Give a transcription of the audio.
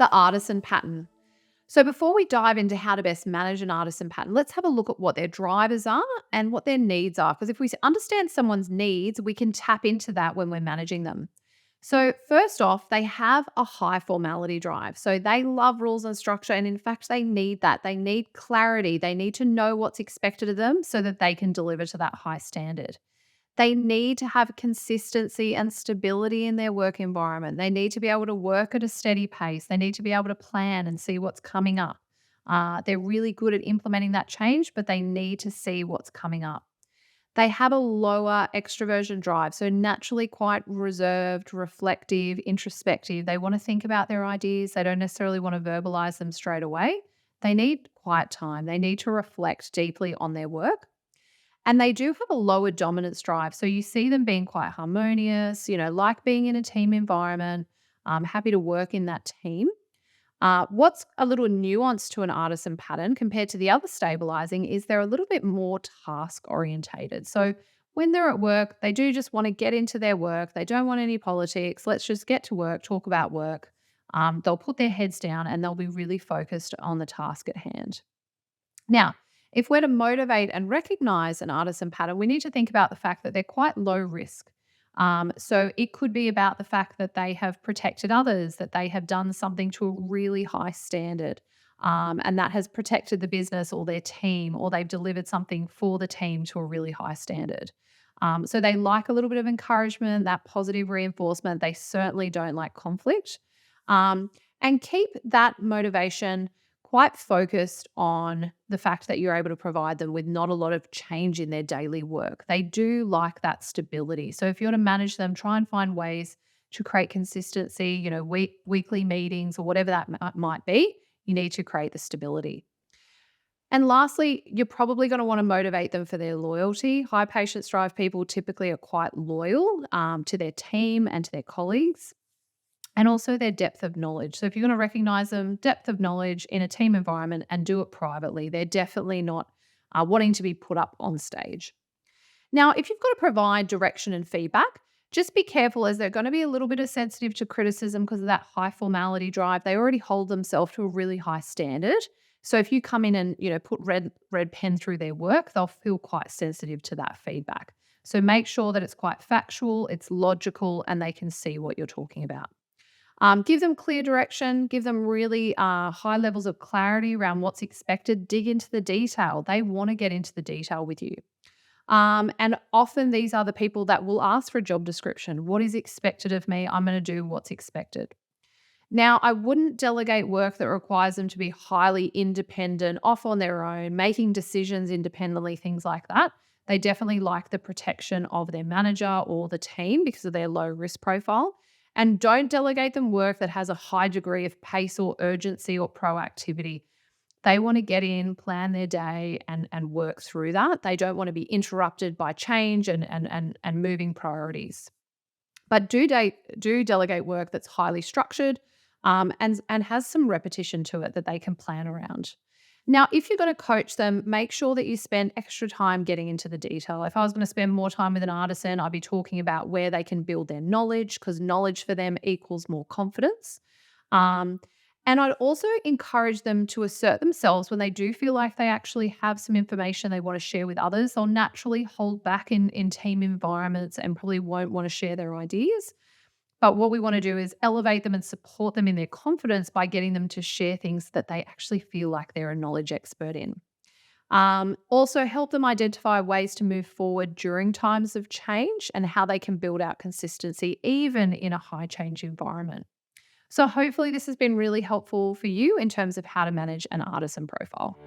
The artisan pattern. So before we dive into how to best manage an artisan pattern, let's have a look at what their drivers are and what their needs are. Because if we understand someone's needs, we can tap into that when we're managing them. So first off, they have a high formality drive. So they love rules and structure. And in fact, they need that. They need clarity. They need to know what's expected of them so that they can deliver to that high standard. They need to have consistency and stability in their work environment. They need to be able to work at a steady pace. They need to be able to plan and see what's coming up. They're really good at implementing that change, but they need to see what's coming up. They have a lower extroversion drive, so naturally quite reserved, reflective, introspective. They want to think about their ideas. They don't necessarily want to verbalize them straight away. They need quiet time. They need to reflect deeply on their work. And they do have a lower dominance drive. So you see them being quite harmonious, like being in a team environment, happy to work in that team. What's a little nuance to an artisan pattern compared to the other stabilizing is they're a little bit more task orientated. So when they're at work, they do just want to get into their work. They don't want any politics. Let's just get to work, talk about work. They'll put their heads down and they'll be really focused on the task at hand. Now, if we're to motivate and recognize an artisan pattern, we need to think about the fact that they're quite low risk. So it could be about the fact that they have protected others, that they have done something to a really high standard, and that has protected the business or their team, or they've delivered something for the team to a really high standard. So they like a little bit of encouragement, that positive reinforcement. They certainly don't like conflict. And keep that motivation quite focused on the fact that you're able to provide them with not a lot of change in their daily work. They do like that stability. So if you're to manage them, try and find ways to create consistency, weekly meetings or whatever that might be. You need to create the stability. And lastly, you're probably going to want to motivate them for their loyalty. High patience drive people typically are quite loyal to their team and to their colleagues. And also their depth of knowledge. So if you're going to recognize them, depth of knowledge in a team environment and do it privately, they're definitely not wanting to be put up on stage. Now, if you've got to provide direction and feedback, just be careful as they're going to be a little bit sensitive to criticism because of that high formality drive. They already hold themselves to a really high standard. So if you come in and put red pen through their work, they'll feel quite sensitive to that feedback. So make sure that it's quite factual, it's logical, and they can see what you're talking about. Give them clear direction, give them really high levels of clarity around what's expected, dig into the detail. They want to get into the detail with you. And often these are the people that will ask for a job description. What is expected of me? I'm going to do what's expected. Now, I wouldn't delegate work that requires them to be highly independent, off on their own, making decisions independently, things like that. They definitely like the protection of their manager or the team because of their low risk profile. And don't delegate them work that has a high degree of pace or urgency or proactivity. They want to get in, plan their day, and work through that. They don't want to be interrupted by change and moving priorities. But do delegate work that's highly structured and has some repetition to it that they can plan around. Now, if you're going to coach them, make sure that you spend extra time getting into the detail. If I was going to spend more time with an artisan, I'd be talking about where they can build their knowledge because knowledge for them equals more confidence. And I'd also encourage them to assert themselves when they do feel like they actually have some information they want to share with others. They'll naturally hold back in team environments and probably won't want to share their ideas. But what we want to do is elevate them and support them in their confidence by getting them to share things that they actually feel like they're a knowledge expert in. Also help them identify ways to move forward during times of change and how they can build out consistency even in a high change environment. So hopefully this has been really helpful for you in terms of how to manage an artisan profile.